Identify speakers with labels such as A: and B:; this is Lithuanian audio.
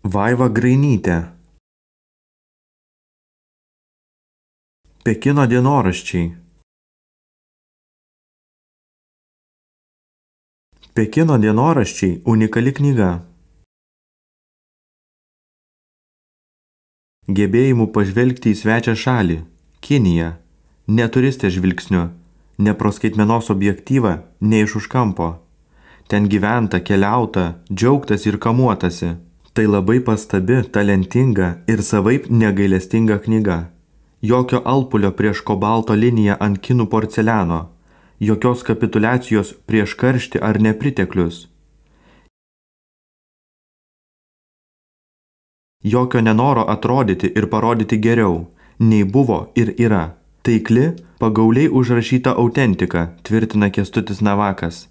A: Vaiva Grainytė. Pekino dienoraščiai. Pekino dienoraščiai – unikali knyga. Gebėjimų pažvelgti į svečią šalį – Kinija. Ne turistės žvilgsniu, ne pro skaitmenos objektyvą, ne iš už kampo. Ten gyventa, keliauta, džiaugtas ir kamuotasi. Tai labai pastabi, talentinga ir savaip negailestinga knyga. Jokio alpulio prieš kobalto liniją ant kinų porceliano. Jokios kapituliacijos prieš karštį ar nepriteklius. Jokio nenoro atrodyti ir parodyti geriau, nei buvo ir yra. Taikli, pagauliai užrašyta autentika, tvirtina Kęstutis Navakas.